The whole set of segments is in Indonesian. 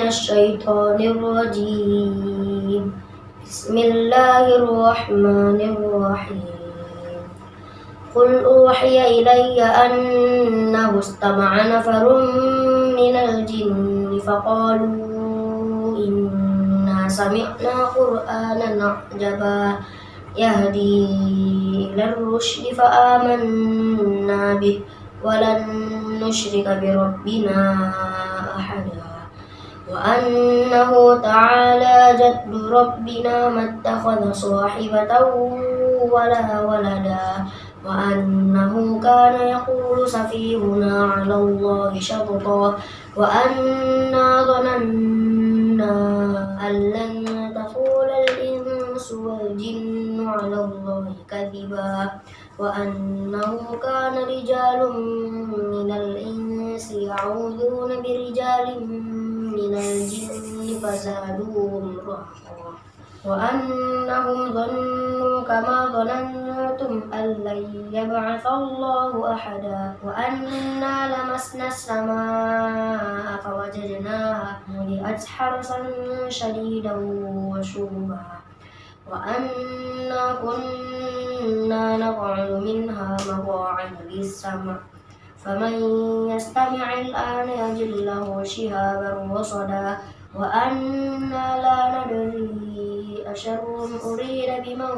الشيطان الرجيم. بسم الله الرحمن الرحيم. قل أوحي إلي أنه استمع نفر من الجن فقالوا إنا سمعنا قرآنا عجبا يهدي إلى الرشد فآمنا به ولن نشرك بربنا أحدا وأنه تعالى جد ربنا ما اتخذ صاحبة ولا ولدا وأنه كان يقول سفيهنا على الله شططا وأنا ظننا أن لن تقول الإنس والجن على الله كذبا وأنه كان رجال من الإنس يعوذون برجال من الجن فزادوهم رهقا وأنهم ظنوا كما ظننتم أن لن يبعث الله أحدا وأنا لمسنا السماء فوجدناها ملئت حرسا شديدا وشوبا وأنا كنا نقعد منها مقاعد للسمع فمن يستمع الآن يجد له شهابا رصدا وأنا لا ندري أشر أريد بمن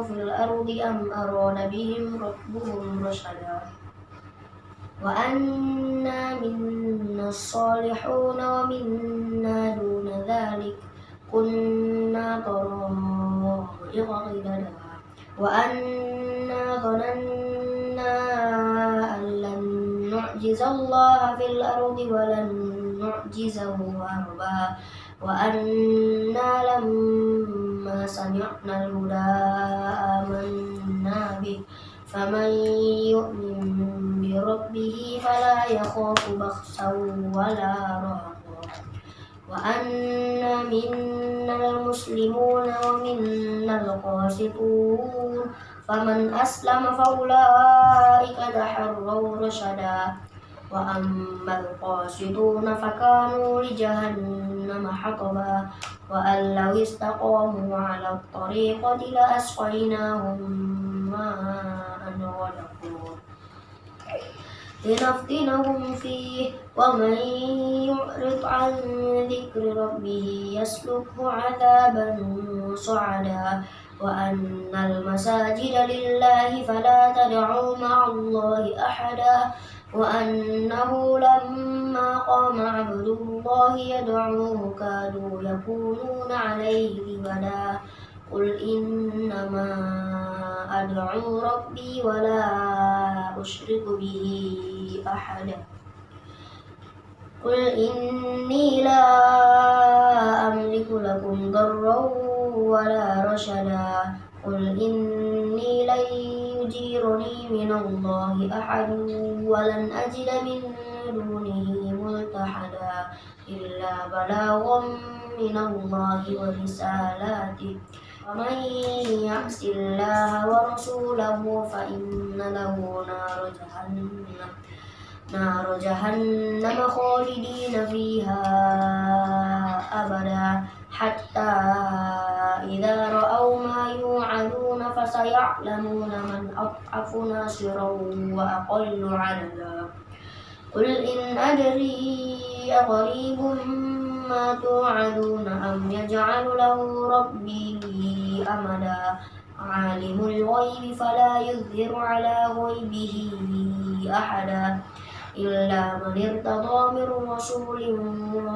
في الأرض أم أراد بهم ربهم رشدا وأنا منا الصالحون ومنا دون ذلك كنا طرائق قددا وأنا ظننا أن لن نعجز الله في الأرض ولن نعجزه هربا وأنا لما سمعنا الهدى آمنا به فمن يؤمن بربه فلا يخاف بخسا ولا رهقا وأنا منا المسلمون ومنا القاسطون فمن أسلم فأولئك تحروا رشدا وأما القاسطون فكانوا لجهنم حطبا وأن لو استقاموا على الطريقة لأسقيناهم ماء غدقا لنفتنهم فيه ومن يعرض عن ذكر ربه يسلكه عذابا صعدا وأن المساجد لله فلا تدعوا مع الله أحدا وأنه لما قام عبد الله يدعوه كادوا يكونون عليه لبدا قل إنما أدعو ربي ولا أشرك به أحدا قل إني لا أملك لكم ضرا ولا رشدا قل إني لن يجيرني من الله أحد ولن أجد من دونه ملتحدا إلا بلاغا من الله ورسالاته ومن يعص الله ورسوله فإن له نار جهنم خالدين فيها أبدا حتى إذا رأوا ما يوعدون فسيعلمون من أضعف ناصرا وأقل عددا قل إن أدري أقريب ما توعدون أم يجعل له ربي أمدا عالم الغيب فلا يظهر على غيبه أحدا إلا من ارتضى من رسول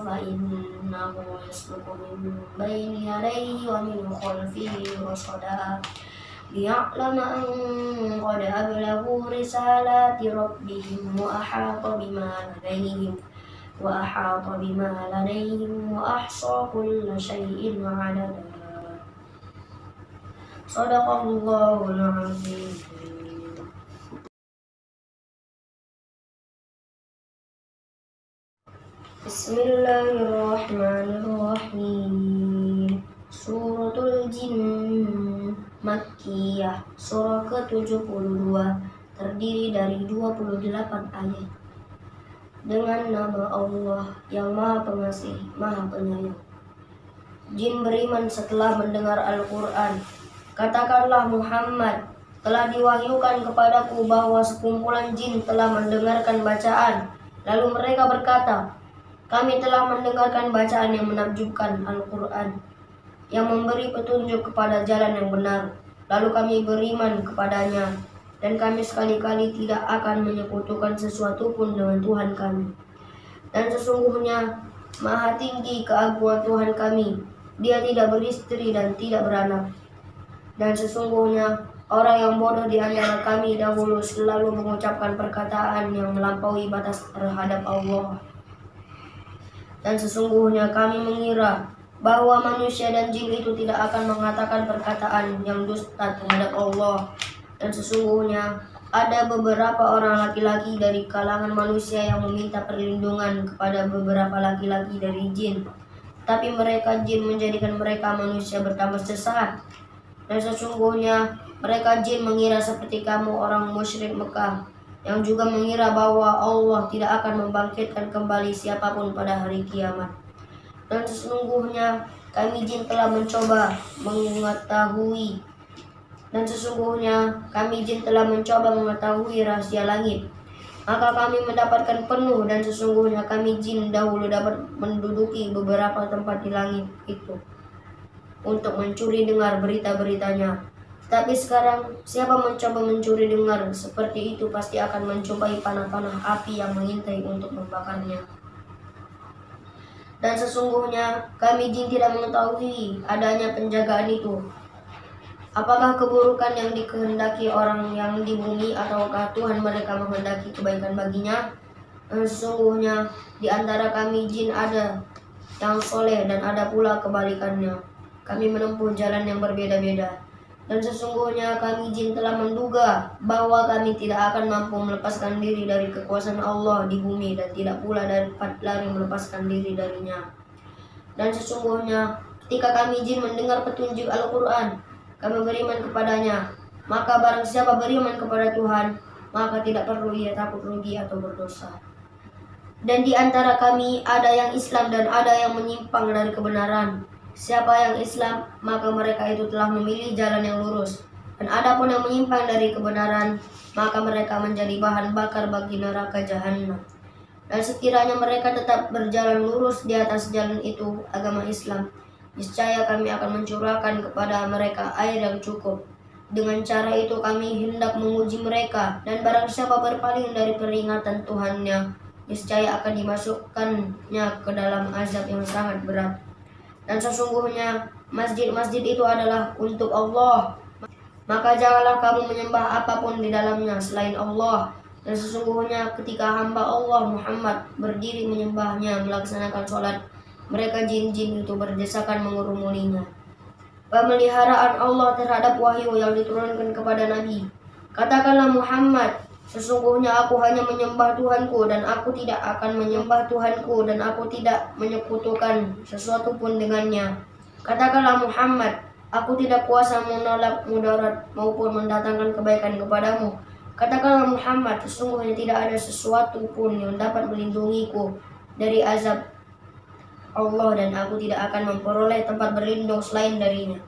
فإنه يسلك من بين يديه ومن خلفه رصدا ليعلم أن قد أبلغوا رسالات ربهم وأحاط بما لديهم وأحصى كل شيء عددا صدق الله العظيم. بسم الله الرحمن الرحيم. Suratul Jin Makkiyah, surah ke-72, terdiri dari 28 ayat. Dengan nama Allah yang Maha Pengasih, Maha Penyayang. Jin beriman setelah mendengar Al-Quran. Katakanlah Muhammad, telah diwahyukan kepadaku bahwa sekumpulan jin telah mendengarkan bacaan. Lalu mereka berkata, kami telah mendengarkan bacaan yang menakjubkan Al-Quran, yang memberi petunjuk kepada jalan yang benar. Lalu kami beriman kepadanya, dan kami sekali-kali tidak akan menyekutukan sesuatu pun dengan Tuhan kami. Dan sesungguhnya Maha tinggi keagungan Tuhan kami, Dia tidak beristri dan tidak beranak. Dan sesungguhnya orang yang bodoh di antara kami dahulu selalu mengucapkan perkataan yang melampaui batas terhadap Allah. Dan sesungguhnya kami mengira bahwa manusia dan jin itu tidak akan mengatakan perkataan yang dusta terhadap Allah. Dan sesungguhnya ada beberapa orang laki-laki dari kalangan manusia yang meminta perlindungan kepada beberapa laki-laki dari jin. Tapi mereka jin menjadikan mereka manusia bertambah sesat. Dan sesungguhnya mereka jin mengira seperti kamu orang musyrik Mekah, yang juga mengira bahwa Allah tidak akan membangkitkan kembali siapapun pada hari kiamat. Dan sesungguhnya kami jin telah mencoba mengetahui rahasia langit. Maka kami mendapatkan penuh, dan sesungguhnya kami jin dahulu dapat menduduki beberapa tempat di langit itu untuk mencuri dengar berita-beritanya. Tapi sekarang siapa mencoba mencuri dengar seperti itu pasti akan menjumpai panah-panah api yang mengintai untuk membakarnya. Dan sesungguhnya kami jin tidak mengetahui adanya penjagaan itu. Apakah keburukan yang dikehendaki orang yang di bumi, ataukah Tuhan mereka menghendaki kebaikan baginya? Dan sesungguhnya di antara kami jin ada yang soleh dan ada pula kebalikannya. Kami menempuh jalan yang berbeda-beda. Dan sesungguhnya kami jin telah menduga bahwa kami tidak akan mampu melepaskan diri dari kekuasaan Allah di bumi, dan tidak pula dapat lari melepaskan diri darinya. Dan sesungguhnya ketika kami jin mendengar petunjuk Al-Quran, kami beriman kepadanya. Maka barang siapa beriman kepada Tuhan, maka tidak perlu ia takut rugi atau berdosa. Dan di antara kami ada yang Islam dan ada yang menyimpang dari kebenaran. Siapa yang Islam, maka mereka itu telah memilih jalan yang lurus. Dan adapun yang menyimpang dari kebenaran, maka mereka menjadi bahan bakar bagi neraka jahanam. Dan sekiranya mereka tetap berjalan lurus di atas jalan itu, agama Islam, niscaya kami akan mencurahkan kepada mereka air yang cukup. Dengan cara itu kami hendak menguji mereka, dan barang siapa berpaling dari peringatan Tuhannya, niscaya akan dimasukkannya ke dalam azab yang sangat berat. Dan sesungguhnya masjid-masjid itu adalah untuk Allah, maka janganlah kamu menyembah apapun di dalamnya selain Allah. Dan sesungguhnya ketika hamba Allah Muhammad berdiri menyembahnya, melaksanakan sholat, mereka jin-jin itu berdesakan mengurumulinya. Pemeliharaan Allah terhadap wahyu yang diturunkan kepada Nabi. Katakanlah Muhammad, sesungguhnya aku hanya menyembah Tuhanku, dan aku tidak akan menyembah Tuhanku, dan aku tidak menyekutukan sesuatu pun dengannya. Katakanlah Muhammad, aku tidak kuasa menolak mudarat maupun mendatangkan kebaikan kepadamu. Katakanlah Muhammad, sesungguhnya tidak ada sesuatu pun yang dapat melindungiku dari azab Allah, dan aku tidak akan memperoleh tempat berlindung selain darinya.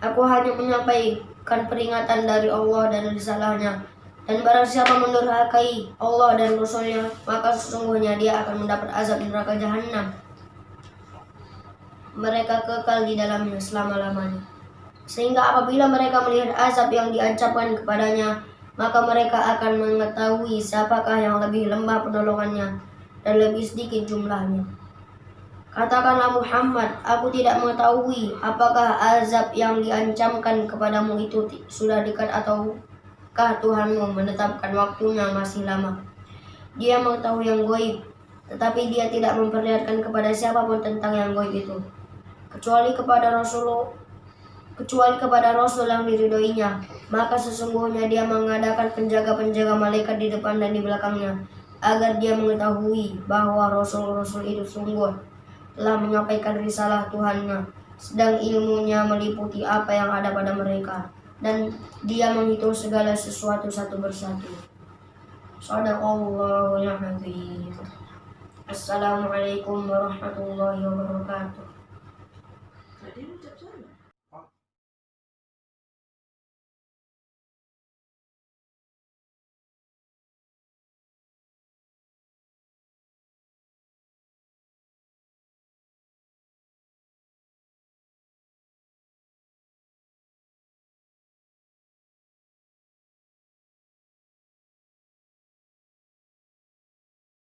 Aku hanya menyampaikan peringatan dari Allah dan risalahnya. Dan barang siapa mendurhakai Allah dan Rasulnya, maka sesungguhnya dia akan mendapat azab neraka jahanam. Mereka kekal di dalamnya selama-lamanya. Sehingga apabila mereka melihat azab yang diancamkan kepadanya, maka mereka akan mengetahui siapakah yang lebih lemah penolongannya dan lebih sedikit jumlahnya. Katakanlah Muhammad, aku tidak mengetahui apakah azab yang diancamkan kepadamu itu sudah dekat ataukah Tuhanmu menetapkan waktunya masih lama. Dia mengetahui yang gaib, tetapi dia tidak memperlihatkan kepada siapapun tentang yang gaib itu, kecuali kepada Rasul yang diridhoinya. Maka sesungguhnya dia mengadakan penjaga-penjaga malaikat di depan dan di belakangnya, agar dia mengetahui bahwa Rasul-Rasul itu sungguh telah menyampaikan risalah Tuhannya, sedang ilmunya meliputi apa yang ada pada mereka, dan dia menghitung segala sesuatu satu persatu. Shadaqallahul azim. Assalamualaikum warahmatullahi wabarakatuh.